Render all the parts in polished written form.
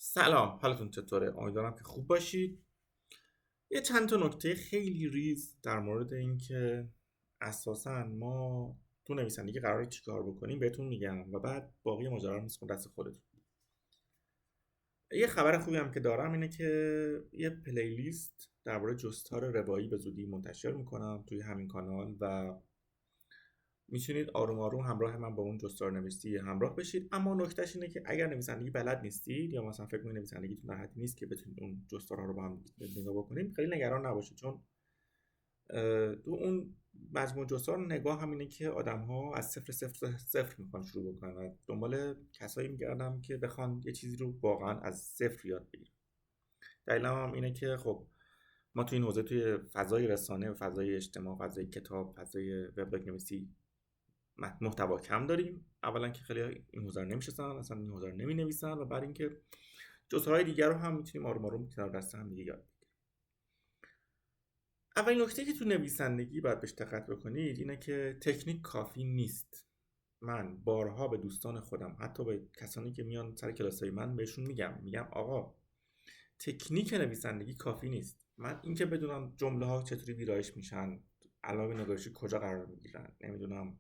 سلام، حالتون چطوره؟ امیدوارم که خوب باشید. یه چند تا نکته خیلی ریز در مورد اینکه اساساً ما تو نویسندگی قراره چیکار بکنیم بهتون میگم و بعد باقی ماجرا رو میسپرم دست خودتون. یه خبر خوبی هم که دارم اینه که یه پلیلیست درباره جستار روایی به زودی منتشر میکنم توی همین کانال و میتونید آروم آروم همراه من با اون جستار نویسی همراه بشید. اما نکتهش اینه که اگر نویسندگی بلد نیستید یا مثلا فکر می‌کنید نویسندگیتون در حدی نیست که بتونید اون جستارها رو با هم نگاه بکنید، خیلی نگران نباشید، چون تو اون مجموع جستار نگاه هم اینه که آدم‌ها از صفر صفر صفر میخوان شروع بکنن و دنبال کسایی میگردم که بخوان یه چیزی رو واقعا از صفر یاد بگیرن. دلیلم هم اینه که خب ما توی این حوزه، توی فضای رسانه و فضای اجتماع، فضای کتاب، فضای وبلاگ نویسی محتوا کم داریم. اولا که خیلی این حوزه رو نمیشناسن، اصلا این حوزه رو نمینویسن، و بعد اینکه جزءهای دیگر رو هم میتونیم آروم آروم کنار دست هم دیگه یاد بگیریم. اولین نکته که تو نویسندگی باید بهش دقت بکنید اینه که تکنیک کافی نیست. من بارها به دوستان خودم، حتی به کسانی که میان سر کلاسای من، بهشون میگم آقا، تکنیک نویسندگی کافی نیست. من اینکه بدونم جمله ها چطوری ویرایش میشن، علامه نگارشی کجا قرار میگیرن، نمیدونم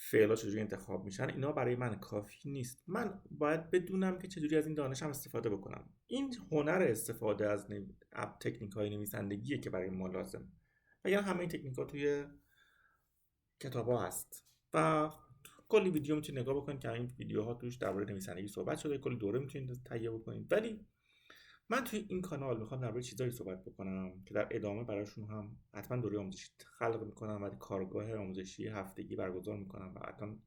فعلا چجوری انتخاب میشن، اینا برای من کافی نیست. من باید بدونم که چجوری از این دانشم استفاده بکنم. این هنر استفاده از تکنیک های نویسندگیه که برای ما لازم، و یا همه این تکنیک ها توی کتاب ها هست و کلی ویدیو میتونید نگاه بکنید که این ویدیوها توش درباره نویسندگی صحبت شده، کلی دوره میتونید تهیه بکنید. ولی من توی این کانال میخوام درباره چیزایی صحبت بکنم که در ادامه براشون هم حتما دوره آموزشی خلق میکنم و کارگاه آموزشی هفتگی برگزار میکنم و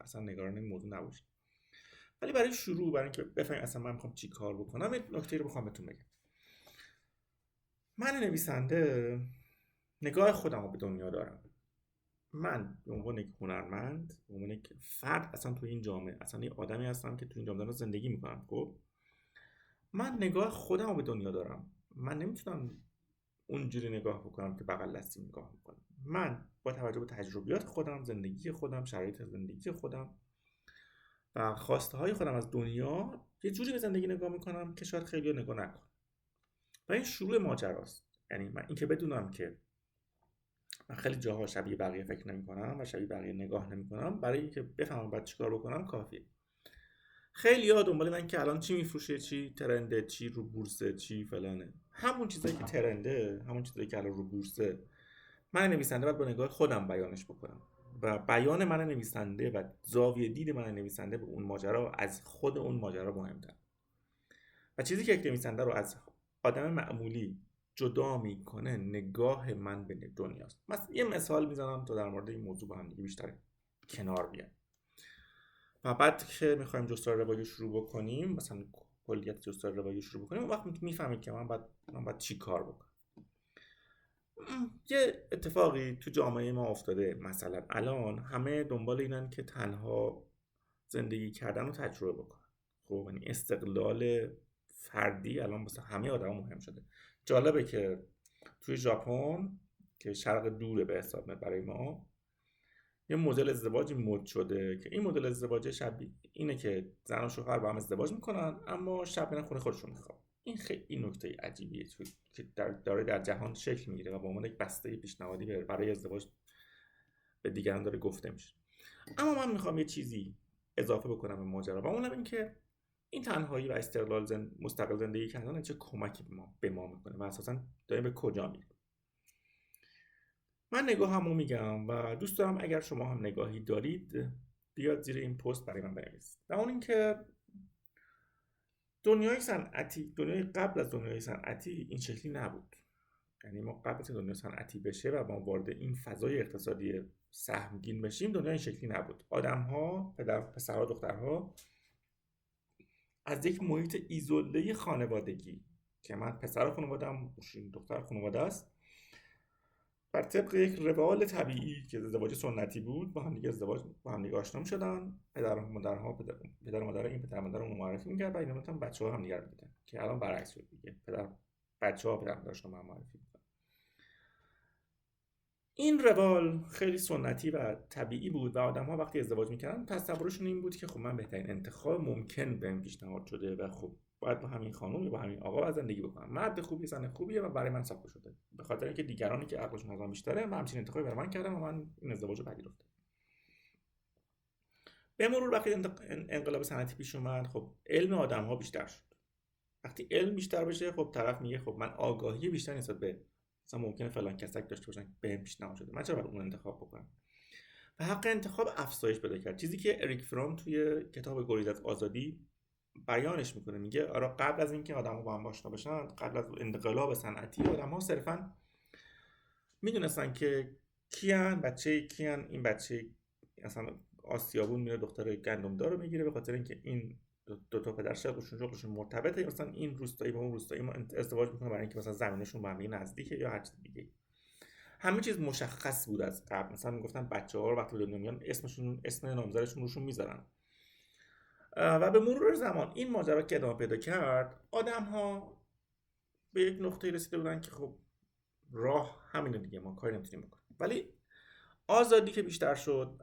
اصلا نگران این موضوع نباشید. ولی برای شروع، برای اینکه بفهمید اصلا من میخوام چی کار بکنم، یه نکته رو بخوام بهتون بگم. من نویسنده نگاه خودم رو به دنیا دارم. من به عنوان یک هنرمند، به عنوان یک فرد اصلا توی این جامعه، اصلا یه آدمی هستم که توی این جامعه زندگی میکنم. خب من نگاه خودم رو به دنیا دارم. من نمیتونم اونجوری نگاه بکنم که بغل دستی نگاه میکنم. من با توجه به تجربیات خودم، زندگی خودم، شرایط زندگی خودم و خواسته های خودم از دنیا یه جوری به زندگی نگاه میکنم که شاید خیلی نگاه نکنم. و این شروع ماجراست. یعنی من اینکه بدونم که من خیلی جاها شبیه بقیه فکر نمیکنم و شبیه بقیه نگاه نمیکنم، برای اینکه بفهمم بعد چیکار بکنم کافیه. خیلی ها دنبال من که الان چی میفروشه، چی ترنده، چی رو بورسه، چی فلانه. همون چیزایی که ترنده، همون چیزایی که الان رو بورسه، من نویسنده باید با نگاه خودم بیانش بکنم و بیان من نویسنده و زاویه دید من نویسنده به اون ماجرا از خود اون ماجرا مهمتر. و چیزی که یک نویسنده رو از آدم معمولی جدا میکنه نگاه من به دنیاست. مثلا یه مثال میزنم تا در مورد این موضوع با هم دیگه بیشتر کنار بیایم. و بعد که میخوایم جستار روایی شروع بکنیم، مثلا کلیت جستار روایی شروع بکنیم، اون وقت میفهمید که من باید چی کار بکنم. یه اتفاقی تو جامعه ما افتاده. مثلا الان همه دنبال اینن که تنها زندگی کردن رو تجربه بکنن. خب یعنی استقلال فردی الان واسه همه آدما مهم شده. جالبه که توی ژاپن که شرق دوره به حساب میاد برای ما، یه مدل ازدواجی مد شده که این مدل ازدواج شبیه اینه که زن و شوهر با هم ازدواج میکنن اما شب میرن خونه خودشون میخوابن. این خیلی نکته عجیبیه که داره در جهان شکل میگیره و به عنوان یک بسته پیشنهادی برای ازدواج به دیگران داره گفته میشه. اما من میخوام یه چیزی اضافه بکنم به ماجرا و اونم این که این تنهایی و استقلال مستقل زندگی کردن چه کمکی به ما میکنه و اساسا داریم به کجا میریم. من نگاهمو میگم و دوست دارم اگر شما هم نگاهی دارید بیاد زیر این پست برای من بنویسید. و اون اینکه دنیای صنعتی، دنیای قبل از دنیای صنعتی این شکلی نبود. یعنی ما قبل از دنیای صنعتی بشه و ما وارد این فضای اقتصادی سهمگین بشیم، دنیا این شکلی نبود. آدم‌ها، پسرها، دخترها از یک محیط ایزوله خانوادگی که من پسر خانواده‌ام، دختر خانواده است، بر طبق یک روال طبیعی که ازدواج سنتی بود، با هم دیگه آشنا می‌شدن. پدر و مادر این پدر و مادر اون معرفی می‌کرد و اینا هم بچه‌ها هم دیگه رو می‌دیدن، که الان برعکس شد دیگه. بچه‌ها پدر مادرشون هم معرفی می‌کنن. این روال خیلی سنتی و طبیعی بود و آدم‌ها وقتی ازدواج می‌کردن تصورشون این بود که خب من بهترین انتخاب ممکن بهم پیشنهاد شده و خب باید با همین خانم یا با همین آقا باید زندگی بکنم. مرد خوبی، زن خوبیه و برای من ساخته شده، به خاطر اینکه دیگرانی که عقلشون از من بیشتره من همچین انتخابی برای من کردم و من این ازدواج رو پذیرفتم. به مرور وقتی انقلاب صنعتی پیش اومد، خب علم آدم‌ها بیشتر شد. وقتی علم بیشتر بشه، خب طرف میگه خب من آگاهی بیشتر نسبت به مثلا ممکنه فلان کسک داشته باشن بهم پیشنهاد شده، من چرا باید اون انتخاب بکنم؟ و حق انتخاب افزایش پیدا کرد. چیزی که اریک فرام توی کتاب گریز از آزادی بیانش میکنه، میگه آره قبل از اینکه آدم‌ها با هم آشنا بشن، قبل از انقلاب صنعتی، آدم‌ها صرفاً میدونستن که کیان، بچه کیان، این بچه اصلا آسیابون میره دختر گندمدار رو میگیره به خاطر اینکه این دو تا پدر شغلشون مرتبطه، مثلا این روستایی با اون روستایی ما ازدواج میکنه برای اینکه مثلا زمینشون با هم نزدیکه یا هر چیز دیگه. همه چیز مشخص بود از قبل. مثلا میگفتن بچه‌ها رو وقتی به دنیا میان اسم نامزدشون روشون میذارن. و به مرور زمان این ماجرا که ادامه پیدا کرد، آدم‌ها به یک نقطه رسیده بودن که خب راه همینه دیگه، ما کاری نمیتونیم بکنیم. ولی آزادی که بیشتر شد،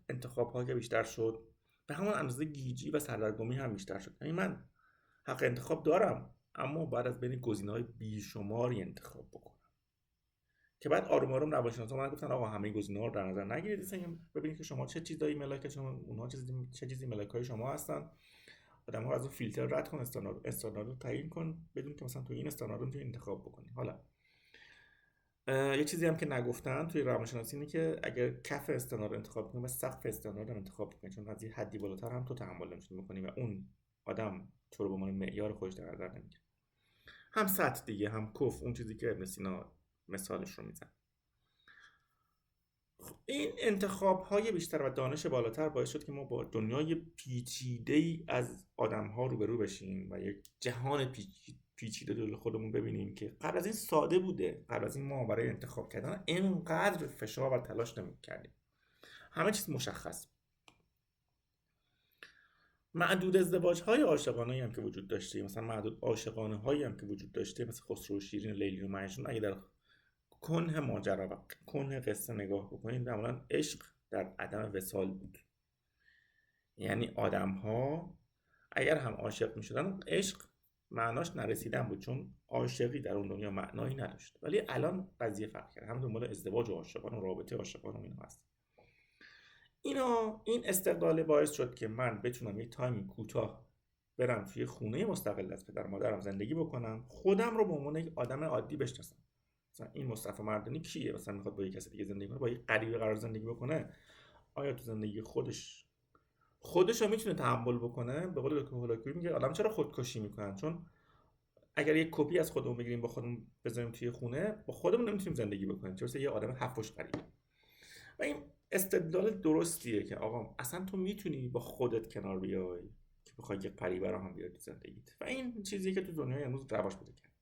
انتخاب‌ها که بیشتر شد، به همون اندازه گیجی و سردرگمی هم بیشتر شد. یعنی من حق انتخاب دارم، اما بعد از بین گزینه‌های بیشماری انتخاب بکنم، که بعد آروم آروم روانشناسا من گفتن آقا همه گزینه‌ها رو در نظر نگیرید، ببینید که شما چه چیزایی ملاکتون، اونها چه چیزی ملاکای شما هستن. آدم‌ها از اون فیلتر رد کن، استاندارد رو تعیین کن، بدون که مثلا تو این استاندارد میتونی انتخاب بکنی. حالا یه چیزی هم که نگفتن توی روانشناسی اینه که اگر کف استاندارد انتخاب کنی و سقف استاندارد هم انتخاب کنی، چون از یه حدی بالاتر هم تو تحمل نمی‌تونی بکنی و اون آدم تو رو به عنوان معیار خودش در نظر نمیگیره. هم سطح دیگه، هم کف، اون چیزی که ابن سینا مثالش رو میزنه. این انتخاب‌های بیشتر و دانش بالاتر باعث شد که ما با دنیای پیچیده‌ای از آدم‌ها روبرو بشیم و یک جهان پیچیده دور خودمون ببینیم که قبل از این ساده بوده. قبل از این ما برای انتخاب کردن اینقدر فشار و تلاش نمی‌کردیم، همه چیز مشخص. معدود ازدواج‌های عاشقانه‌ای هم که وجود داشته، مثلا معدود عاشقانه‌هایی هم که وجود داشته، مثل خسرو و شیرین و لیلی و مجنون، اگه در کنه ماجرا و کنه قصه نگاه بکنید، معمولا عشق در عدم وصال بود. یعنی آدم ها اگر هم عاشق می شدن، عشق معناش نرسیدن بود، چون عاشقی در اون دنیا معنایی نداشت. ولی الان قضیه فرق کرد، هم دنبال ازدواج و عاشقان و رابطه عاشقان و اینا هست. این استقلال باعث شد که من بتونم یه تایمی کوتاه برم توی خونه مستقل از پدر مادرم زندگی بکنم، خودم رو به عنوان یک آدم عادی بشناسم. مثلا این مصطفی مردانی کیه؟ مثلا میخواد با یک کسی دیگه زندگی کنه، با یک غریبه قرار زندگی بکنه، آیا تو زندگی خودش رو میتونه تحمل بکنه؟ به قول دکتر هولاکویی میگه آدم چرا خودکشی میکنن؟ چون اگر یک کپی از خودمون بگیریم با خودمون بذاریم توی خونه، با خودمون نمیتونیم زندگی بکنیم، چون یه آدم حفش غریبه. و این استدلال درستیه که آقا اصلا تو میتونی با خودت کنار بیای که بخوای یه غریبه رو هم بیاری تو زندگیت. و این چیزیه که تو دنیای امروز رواج پیدا کرده.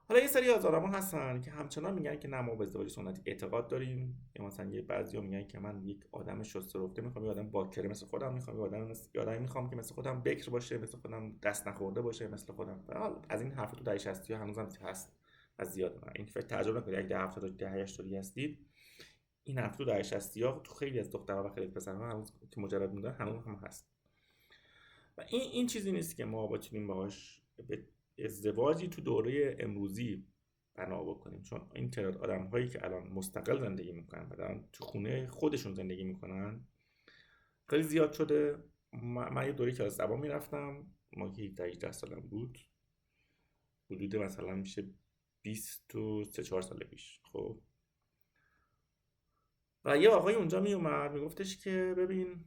حالا یه سری از آدما هستن که همچنان میگن که نه ما به ازدواج سنتی اعتقاد داریم، یا مثلا یه بعضیا میگن که من یک آدم شسته رفته میخوام، یه آدم باکره مثل خودم میخوام، یه آدمی میخوام که مثل خودم بکر باشه، مثل خودم دست نخورده باشه، مثل خودم. از این حرفا تو دهه 60 هنوزم هست و زیاد. این فکر تعجب نکنید اگه دهه 70 دهه 80 هستید، این حرف تو دهه 60 تو خیلی از دخترها و خیلی از پسرها هنوز که مجرد موندن هنوز هم هست. و این چیزی نیست که ما بتونیم باهاش به ازدواجی تو دوره امروزی بنا بکنیم، چون این تعداد آدم هایی که الان مستقل زندگی میکنن و دارن تو خونه خودشون زندگی میکنن خیلی زیاد شده. من یه دوره کلاس زبان میرفتم، ما که 18 سالم بود، حدود مثلا میشه 23-4 سال پیش. خب و یه آقای اونجا میومد میگفتش که ببین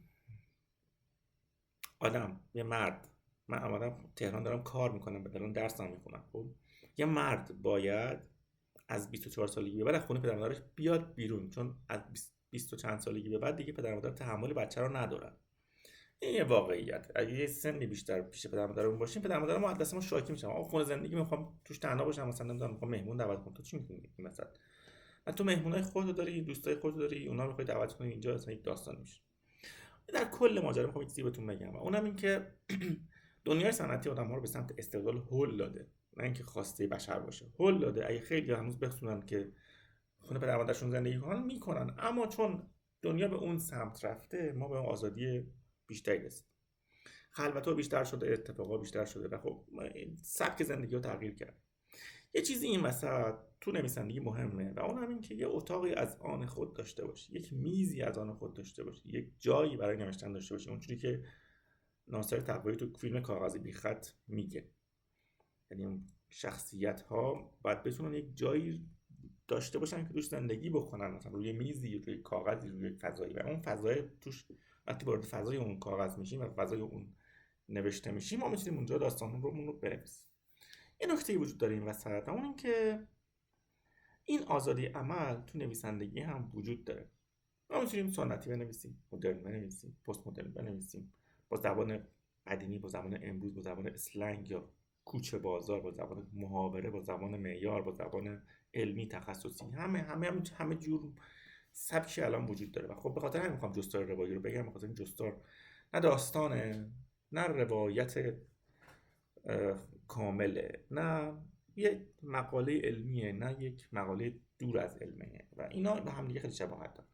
آدم، یه مرد، من آمدم تهران دارم کار میکنم و دارم درس هم میخونم، خب یه مرد باید از 24 سالگی به بعد از خونه پدر مادرش بیاد بیرون، چون از 20 و چند سالگی به بعد دیگه پدر مادر تحمل بچه رو ندارن. این یه واقعیت. اگه یه سنی بیشتر پیش پدر مادرمون باشیم، پدر مادر ما دست ما شاکی میشن، آقا خونه زندگی میخوام توش تنها باشم، مثلا نمیدونم میخوام مهمون دعوت کنم، تو چی میکنی مثلا؟ تو مهمونای خودت داری، دوستای خودت داری، اونا رو میخوای دعوت کنی اینجا، اصلا یک داستان میشه. در کل ماجرا میخوام یه چیزی بهتون بگم و اونم این که دنیای صنعتی آدم‌ها رو به سمت استقلال هل داده، نه اینکه خواسته بشر باشه. هل داده. اگه خیلی هنوز بخونن که خونه پدر مادرشون زندگی کنن میکنن، اما چون دنیا به اون سمت رفته، ما به اون آزادی بیشتری رسید. خلوت‌ها بیشتر شده، اتفاقا بیشتر شده و خب سبک زندگی رو تغییر کرد. یه چیزی این وسط تو نویسندگی مهمه و اون هم این که یه اتاقی از آن خود داشته باشی، یک میزی از آن خود داشته باشی، یک جایی برای نوشتن داشته باشی، اونجوری که ناصر تقوایی تو فیلم کاغذی بی خط میگه. یعنی اون شخصیت ها باید بتونن یک جایی داشته باشن که توش زندگی بکنن، مثلا روی میزی، روی کاغذی، روی فضایی، و اون فضای توش وقتی وارد فضای اون کاغذ میشیم و فضای اون نوشته میشیم، ما میتونیم اونجا داستان رو بنویسیم. یه نکته‌ای وجود داره این وسط و اون این که این آزادی عمل تو نویسندگی هم وجود داره. ما میتونیم سنتی بنویسیم، مدرن بنویسیم، پست مدرن بنویسیم، با زبان قدیمی، با زبان امروز، با زبان اسلنگ یا کوچه بازار، با زبان محاوره، با زبان معیار، با زبان علمی تخصصی، همه جور سبکی الان وجود داره. و خب به خاطر همین میخوام جستار روایی رو بگم، به خاطر این جستار نه داستانه، نه روایت کامله، نه یک مقاله علمیه، نه یک مقاله دور از علمیه و اینا به هم دیگه خیلی شباهت داره.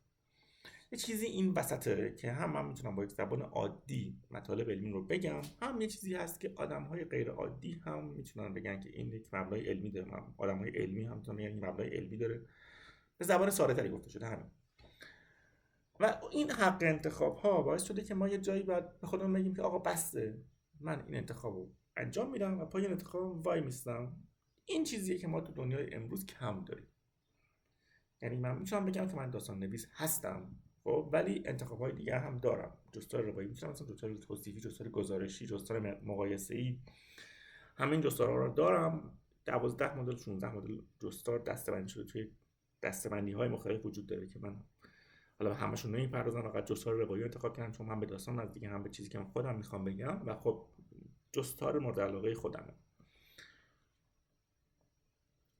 یه چیزی این وسطه که هم من میتونم با یک زبان عادی مطالب علمی رو بگم، هم یه چیزی هست که آدم‌های غیر عادی هم میتونن بگن که این یک مبنای علمی داره، آدم‌های علمی هم میتونن بگن این مبنای علمی داره، به زبان ساده‌تری گفته شده همین. و این حق انتخاب ها باعث شده که ما یه جایی بعد به خودمون بگیم که آقا بسه، من این انتخابو انجام میدم و پای این انتخاب وای میستم. این چیزیه که ما تو دنیای امروز کم داریم. یعنی من میتونم بگم که من داستان نویس هستم، خب ولی انتخاب های دیگه هم دارم. جستار روایی میتونم، مثلا جستار توصیفی، جستار گزارشی، جستار مقایسه‌ای، همین جستارها رو دارم. 12 مدل 16 مدل جستار دسته‌بندی شده، توی دسته‌بندی های مختلف وجود داره که من حالا همشون نمیپردازم، فقط جستار روایی انتخاب کردم چون هم به داستان نزدیکه، هم به چیزی که من خودم میخوام بگم و خب جستار مورد علاقه خودمه.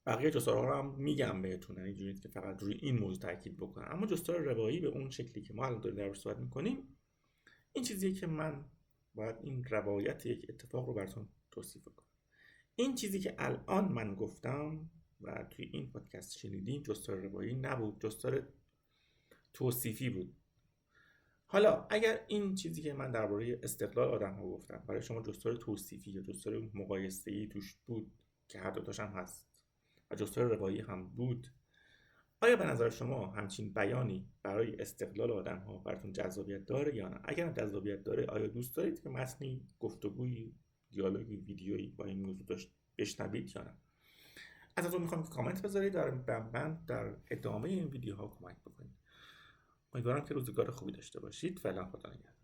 بقیه جستارها رو هم میگم بهتون، یعنی اینجوریه که فقط روی این موضوع تاکید بکنم. اما جستار روایی به اون شکلی که ما الان داریم دربارش صحبت میکنیم، این چیزیه که من باید این روایت یک اتفاق رو براتون توصیف کنم. این چیزی که الان من گفتم و توی این پادکست شنیدین جستار روایی نبود، جستار توصیفی بود. حالا اگر این چیزی که من درباره استقلال آدم‌ها گفتم برای شما جستار توصیفی یا جستار مقایسه‌ای توش بود که هر دو تاش هم هست و جستار روایی هم بود، آیا به نظر شما همچین بیانی برای استقلال آدم‌ها براتون جذابیت داره یا نه؟ اگر جذابیت داره، آیا دوست دارید که متنی، گفتگویی، دیالوگی، ویدیویی با این موضوع بشنوید یا نه؟ ازتون میخوام که کامنت بذارید و من در ادامه این ویدیوها کمک بکنید. امیدوارم که روزگار خوبی داشته باشید. فعلا خدا نگهدار.